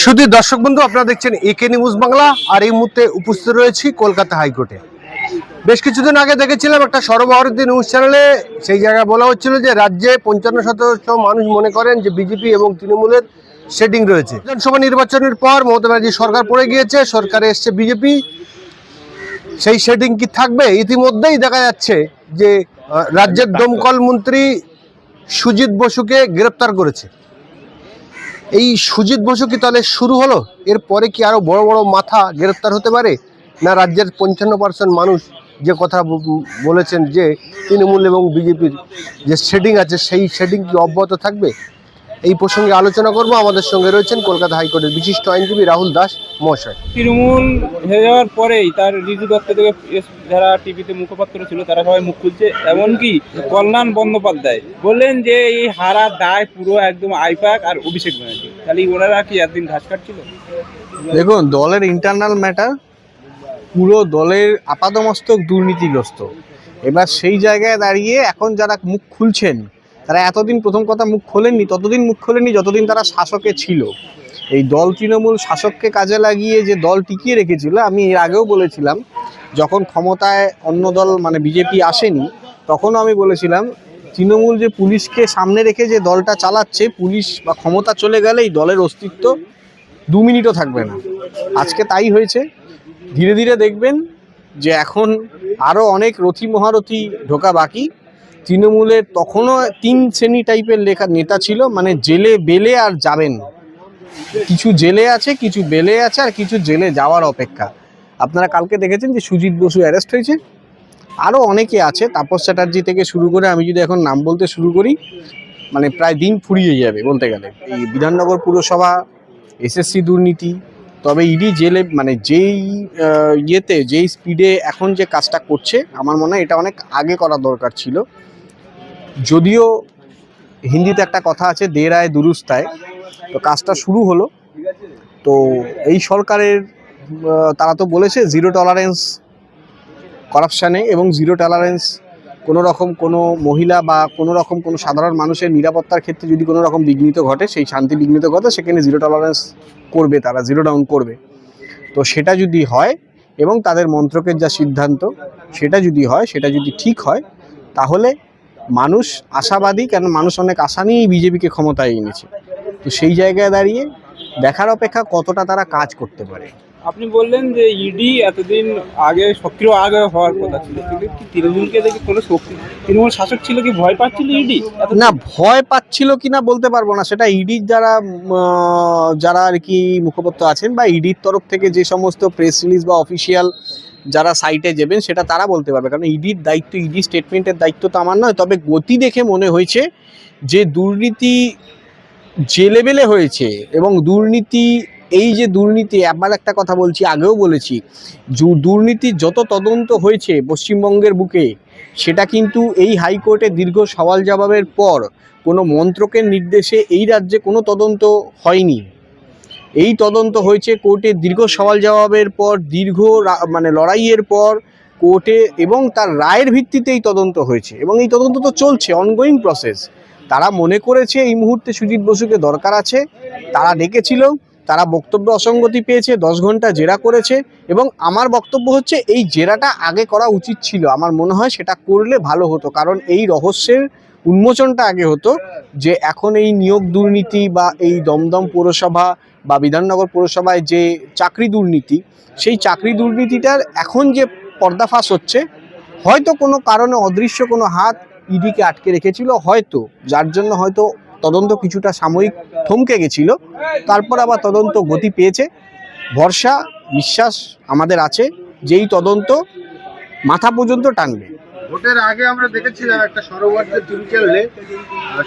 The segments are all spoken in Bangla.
শুধু দর্শক বন্ধু, আপনারা দেখছেন একে নিউজ বাংলা। আর এই মুহূর্তে উপস্থিত রয়েছি কলকাতা হাইকোর্টে। বেশ কিছুদিন আগে দেখেছিলাম একটা সর্বভারতীয় নিউজ চ্যানেলে, সেই জায়গায় বলা হচ্ছিল যে রাজ্যে 55% মানুষ মনে করেন যে বিজেপি এবং তৃণমূলের সেটিং রয়েছে। বিধানসভা নির্বাচনের পর মমতা ব্যানার্জি সরকার পড়ে গিয়েছে, সরকারে এসছে বিজেপি। সেই সেটিং কি থাকবে? ইতিমধ্যেই দেখা যাচ্ছে যে রাজ্যের দমকল মন্ত্রী সুজিত বসুকে গ্রেপ্তার করেছে। এই সুজিত বসু কি তাহলে শুরু হলো? এরপরে কি আরো বড় বড় মাথা গ্রেপ্তার হতে পারে? না রাজ্যের 55% মানুষ যে কথা বলেছেন যে তৃণমূল এবং বিজেপির যে শেডিং আছে, সেই শেডিং কি অব্যাহত থাকবে? এই প্রসঙ্গে আলোচনা করব। আমাদের সঙ্গে রয়েছেন কলকাতা হাইকোর্টের বিশিষ্ট আইনজীবী রাহুল দাস মহাশয়। তৃণমূল হয়ে যাওয়ার পরেই তার ঋজু দত্ত থেকে যারা টিভিতে মুখপাত্র ছিল তারা সবাই মুখ খুলছে। এমনকি কল্যাণ বন্দ্যোপাধ্যায় বললেন যে এই হারার দায় পুরো একদম আইপ্যাক আর অভিষেক ব্যানার্জি। তাহলে ওনারা কি একদিন ঘাস কাটছিল? দেখুন, দলের ইন্টারনাল ম্যাটার, পুরো দলের আপাদমস্তক দুর্নীতিগ্রস্ত। এবার সেই জায়গায় দাঁড়িয়ে এখন যারা মুখ খুলছেন, তারা এতদিন প্রথম কথা মুখ খোলেননি, ততদিন মুখ খোলেননি যতদিন তারা শাসকে ছিল। এই দল তৃণমূল শাসককে কাজে লাগিয়ে যে দল টিকিয়ে রেখেছিল, আমি এর আগেও বলেছিলাম, যখন ক্ষমতায় অন্য দল মানে বিজেপি আসেনি, তখনও আমি বলেছিলাম তৃণমূল যে পুলিশকে সামনে রেখে যে দলটা চালাচ্ছে, পুলিশ বা ক্ষমতা চলে গেলে এই দলের অস্তিত্ব 2 মিনিটও থাকবে না। আজকে তাই হয়েছে। ধীরে ধীরে দেখবেন যে এখন আরও অনেক রথী মহারথী ঢোকা বাকি। তৃণমূলের তখনও 3 শ্রেণী টাইপের নেতা ছিল, মানে জেলে বেলে আর যাবেন। কিছু জেলে আছে, কিছু বেলে আছে, আর কিছু জেলে যাওয়ার অপেক্ষা। আপনারা কালকে দেখেছেন যে সুজিত বসু অ্যারেস্ট হয়েছে, আরও অনেকে আছে, তাপস চ্যাটার্জি থেকে শুরু করে, আমি যদি এখন নাম বলতে শুরু করি মানে প্রায় দিন ফুরিয়ে যাবে বলতে গেলে। এই বিধাননগর পুরসভা, এসএসসি দুর্নীতি, তবে ইডি জেলে মানে যেই যেই স্পিডে এখন যে কাজটা করছে, আমার মনে হয় এটা অনেক আগে করা দরকার ছিল। যদিও হিন্দিতে একটা কথা আছে, দের আয় দুরুস্ত আয়, তো কাজটা শুরু হলো। তো এই সরকারের তারা তো বলেছে জিরো টলারেন্স করাপশানে, এবং জিরো টলারেন্স কোনো রকম কোনো মহিলা বা কোনো রকম কোনো সাধারণ মানুষের নিরাপত্তার ক্ষেত্রে যদি কোনো রকম বিঘ্নিত ঘটে, সেই শান্তি বিঘ্নিত ঘটে, সেখানে জিরো টলারেন্স করবে, তারা জিরো ডাউন করবে। তো সেটা যদি হয় এবং তাদের মন্ত্রকের যা সিদ্ধান্ত সেটা যদি হয়, সেটা যদি ঠিক হয়, তাহলে মানুষ আশাবাদী, কেন মানুষ অনেক আশা নিয়েই বিজেপিকে ক্ষমতায় এনেছে। তো সেই জায়গায় দাঁড়িয়ে দেখার অপেক্ষা কতটা তারা কাজ করতে পারে। আপনি বললেন যে ইডি এতদিন আগে সক্রিয় আগে হওয়ার কথা ছিল, কিন্তু কি তৃণমূলকে দেখে কোনো শক্তি, তৃণমূল শাসক ছিল কি ভয় পাচ্ছিল ইডি? না, ভয় পাচ্ছিল কিনা বলতে পারবো না, সেটা ইডির যারা আর কি মুখপাত্র আছেন বা ইডির তরফ থেকে যে সমস্ত প্রেস রিলিজ বা অফিসিয়াল যারা সাইটে যাবেন সেটা তারা বলতে পারবে, কারণ ইডির দায়িত্ব, ইডি স্টেটমেন্টের দায়িত্ব তো আমার নয়। তবে গতি দেখে মনে হয়েছে যে দুর্নীতি যে লেভেলে হয়েছে, এবং দুর্নীতি, এই যে দুর্নীতি, আবার একটা কথা বলছি, আগেও বলেছি, দুর্নীতির যত তদন্ত হয়েছে পশ্চিমবঙ্গের বুকে, সেটা কিন্তু এই হাইকোর্টে দীর্ঘ সওয়াল জবাবের পর কোনো মন্ত্রকের নির্দেশে এই রাজ্যে কোনো তদন্ত হয়নি। এই তদন্ত হয়েছে কোর্টে দীর্ঘ সওয়াল জবাবের পর, দীর্ঘ মানে লড়াইয়ের পর কোর্টে, এবং তার রায়ের ভিত্তিতে এই তদন্ত হয়েছে, এবং এই তদন্ত তো চলছে, অনগোয়িং প্রসেস। তারা মনে করেছে এই মুহূর্তে সুজিত বসুকে দরকার আছে, তারা ডেকেছিল, তারা বক্তব্য অসঙ্গতি পেয়েছে, 10 ঘন্টা জেরা করেছে, এবং আমার বক্তব্য হচ্ছে এই জেরাটা আগে করা উচিত ছিল। আমার মনে হয় সেটা করলে ভালো হতো, কারণ এই রহস্যের উন্মোচনটা আগে হতো, যে এখন এই নিয়োগ দুর্নীতি বা এই দমদম পৌরসভা বা বিধাননগর পৌরসভায় যে চাকরি দুর্নীতি, সেই চাকরি দুর্নীতিটার এখন যে পর্দাফাশ হচ্ছে, হয়তো কোনো কারণে অদৃশ্য কোনো হাত ইডিকে আটকে রেখেছিল, হয়তো যার জন্য হয়তো তদন্ত কিছুটা সাময়িক থমকে গেছিল, তারপর আবার তদন্ত গতি পেয়েছে। ভরসা, বিশ্বাস আমাদের আছে যে এই তদন্ত মাথা পর্যন্ত টানবে। ভোটের আগে আমরা দেখেছিলাম একটা সর্বভারতীয় টিভি চ্যানেলে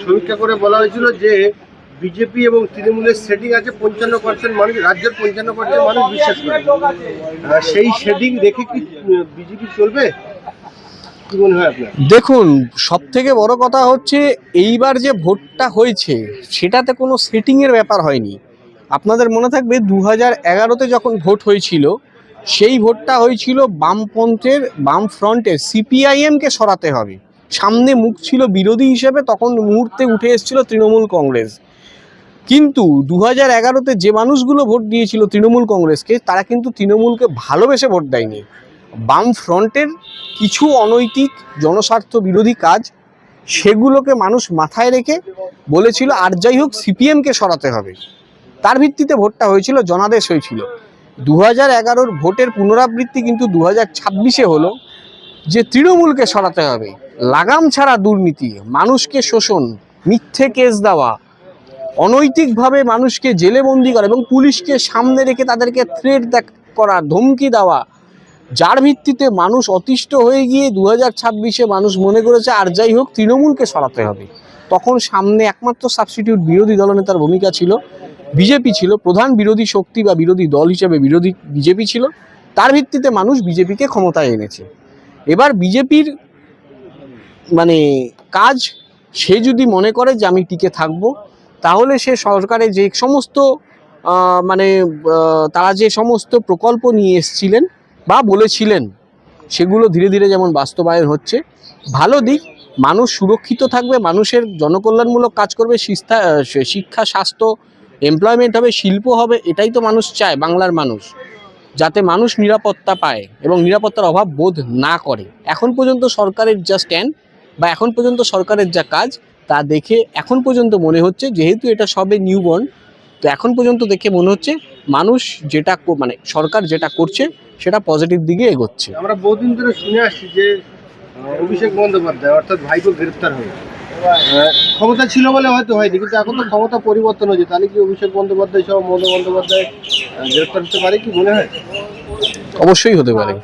সমীক্ষা করে বলা হয়েছিল যে বিজেপি এবং তৃণমূলের সেটিং আছে, 55% মানুষ, রাজ্যের 55% মানুষ বিশ্বাস করে। সেই সেটিং দেখে কি বিজেপি চলবে? কি মনে হয় আপনার? দেখুন, সব থেকে বড় কথা হচ্ছে এইবার যে ভোটটা হয়েছে সেটাতে কোনো সেটিংয়ের ব্যাপার হয়নি। আপনাদের মনে থাকবে 2011-তে যখন ভোট হয়েছিল, সেই ভোটটা হয়েছিল বামপন্থের, বাম ফ্রন্টের সিপিআইএমকে সরাতে হবে, সামনে মুখ ছিল বিরোধী হিসেবে, তখন মুহূর্তে উঠে এসেছিল তৃণমূল কংগ্রেস। কিন্তু 2011-তে যে মানুষগুলো ভোট দিয়েছিল তৃণমূল কংগ্রেসকে, তারা কিন্তু তৃণমূলকে ভালোবেসে ভোট দেয়নি। বাম ফ্রন্টের কিছু অনৈতিক জনস্বার্থ বিরোধী কাজ, সেগুলোকে মানুষ মাথায় রেখে বলেছিল আর যাই হোক সিপিএমকে সরাতে হবে। তার ভিত্তিতে ভোটটা হয়েছিল, জনাদেশ হয়েছিল। 2011-র ভোটের পুনরাবৃত্তি কিন্তু 2026-এ হলো, যে তৃণমূলকে সরাতে হবে। লাগাম ছাড়া দুর্নীতি, মানুষকে শোষণ, মিথ্যে কেস দেওয়া, অনৈতিকভাবে মানুষকে জেলে বন্দি করা এবং পুলিশকে সামনে রেখে তাদেরকে থ্রেট করা, ধমকি দেওয়া, যার ভিত্তিতে মানুষ অতিষ্ঠ হয়ে গিয়ে 2026-এ মানুষ মনে করেছে আর যাই হোক তৃণমূলকে সরাতে হবে। তখন সামনে একমাত্র সাবস্টিটিউট বিরোধী দলনেতার ভূমিকা ছিল, বিজেপি ছিল, প্রধান বিরোধী শক্তি বা বিরোধী দল হিসেবে বিজেপি ছিল। তার ভিত্তিতে মানুষ বিজেপিকে ক্ষমতায় এনেছে। এবার বিজেপির মানে কাজ, সে যদি মনে করে যে আমি টিকে থাকবো, তাহলে সে সরকারে যে সমস্ত তারা যে সমস্ত প্রকল্প নিয়ে এসেছিলেন বা বলেছিলেন, সেগুলো ধীরে ধীরে যেমন বাস্তবায়ন হচ্ছে। ভালো দিক, মানুষ সুরক্ষিত থাকবে, মানুষের জনকল্যাণমূলক কাজ করবে, শিক্ষা, স্বাস্থ্য, এমপ্লয়মেন্ট হবে, শিল্প হবে, এটাই তো মানুষ চায়, বাংলার মানুষ, যাতে মানুষ নিরাপত্তা পায় এবং নিরাপত্তার অভাব বোধ না করে। এখন পর্যন্ত সরকারের যা স্ট্যান্ড বা এখন পর্যন্ত সরকারের যা কাজ, তা দেখে এখন পর্যন্ত মনে হচ্ছে, যেহেতু এটা সবে নিউবর্ন, তো এখন পর্যন্ত দেখে মনে হচ্ছে মানুষ যেটা সরকার যেটা করছে সেটা পজিটিভ দিকে এগোচ্ছে। আমরা বহুদিন ধরে শুনে আসছি যে অভিষেক বন্দ্যোপাধ্যায় অর্থাৎ ভাইপো গ্রেফতার হয়ে ক্ষমতা ছিল বলে হয়তো হয়নি, কিন্তু এখন তো ক্ষমতা পরিবর্তন হয়েছে, তাহলে কি অভিষেক বন্দ্যোপাধ্যায় সহ মমতা বন্দ্যোপাধ্যায় গ্রেফতার হতে পারে কি মনে হয়? অবশ্যই হতে পারে,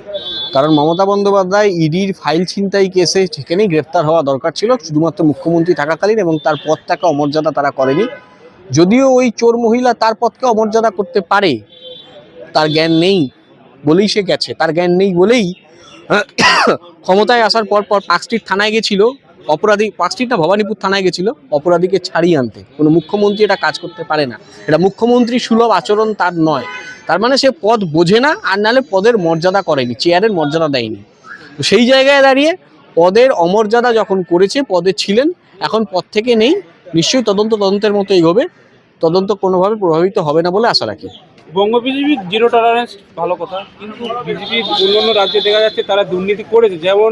কারণ মমতা বন্দ্যোপাধ্যায় ইডির ফাইল ছিনতাই কেসে সেখানেই গ্রেফতার হওয়া দরকার ছিল, শুধুমাত্র মুখ্যমন্ত্রী থাকাকালীন, এবং তার পদটাকে অমর্যাদা তারা করেনি। যদিও ওই চোর মহিলা তার পদকে অমর্যাদা করতে পারে, তার জ্ঞান নেই বলেই সে গেছে, তার জ্ঞান নেই বলেই ক্ষমতায় আসার পর পার্ক স্ট্রিট থানায় গেছিল অপরাধী, পার্ক স্ট্রিট না ভবানীপুর থানায় গেছিল অপরাধীকে ছাড়িয়ে আনতে। কোনো মুখ্যমন্ত্রী এটা কাজ করতে পারে না, এটা মুখ্যমন্ত্রী সুলভ আচরণ তার নয়। তার মানে সে পদ বোঝে না, আর নাহলে পদের মর্যাদা করেনি, চেয়ারের মর্যাদা দেয়নি। তো সেই জায়গায় দাঁড়িয়ে পদের অমর্যাদা যখন করেছে, পদে ছিলেন, এখন পদ থেকে নেই, নিশ্চয়ই তদন্তের মতো এগোবে, তদন্ত কোনোভাবে প্রভাবিত হবে না বলে আশা রাখি। বঙ্গ বিজেপির জিরো টলারেন্স ভালো কথা, কিন্তু বিজেপির অন্যান্য রাজ্যে দেখা যাচ্ছে তারা দুর্নীতি করেছে, যেমন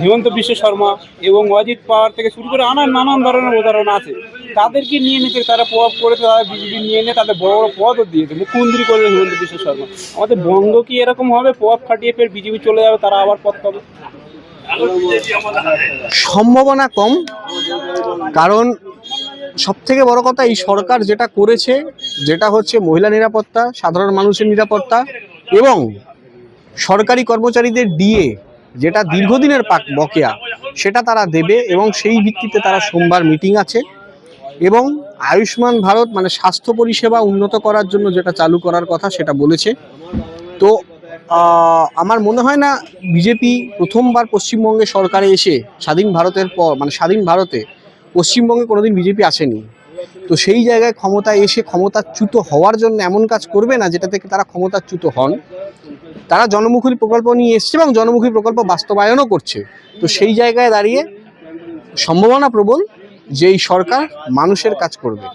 হিমন্ত বিশ্ব শর্মা এবং অজিত পাওয়ার থেকে শুরু করে নানান ধরনের উদাহরণ আছে। তাদেরকে নিয়ে নিতে তারা প্রভাব করেছে, তারা বিজেপি নিয়ে নিয়ে তাদের বড় বড় পদও দিয়েছে, মুখ্যমন্ত্রী করেছে হিমন্ত বিশ্ব শর্মা। আমাদের বঙ্গ কি এরকম হবে, প্রভাব খাটিয়ে ফের বিজেপি চলে যাবে, তারা আবার পদ পাবে? সম্ভাবনা কম, কারণ সবথেকে বড় কথা এই সরকার যেটা করেছে, যেটা হচ্ছে মহিলা নিরাপত্তা, সাধারণ মানুষের নিরাপত্তা এবং সরকারি কর্মচারীদের ডিএ, যেটা দীর্ঘদিনের বকেয়া, সেটা তারা দেবে, এবং সেই ভিত্তিতে তারা সোমবার মিটিং আছে। এবং আয়ুষ্মান ভারত স্বাস্থ্য পরিষেবা উন্নত করার জন্য যেটা চালু করার কথা সেটা বলেছে। তো আমার মনে হয় না বিজেপি প্রথমবার পশ্চিমবঙ্গে সরকারে এসে, স্বাধীন ভারতের পর স্বাধীন ভারতে পশ্চিমবঙ্গে কোনোদিন বিজেপি আসেনি। তো সেই জায়গায় ক্ষমতায় এসে ক্ষমতাচ্যুত হওয়ার জন্য এমন কাজ করবে না যেটা থেকে তারা ক্ষমতাচ্যুত হন। তারা জনমুখী প্রকল্প নিয়ে এসছে এবং জনমুখী প্রকল্প বাস্তবায়নও করছে। তো সেই জায়গায় দাঁড়িয়ে সম্ভাবনা প্রবল যে এই সরকার মানুষের কাজ করবে।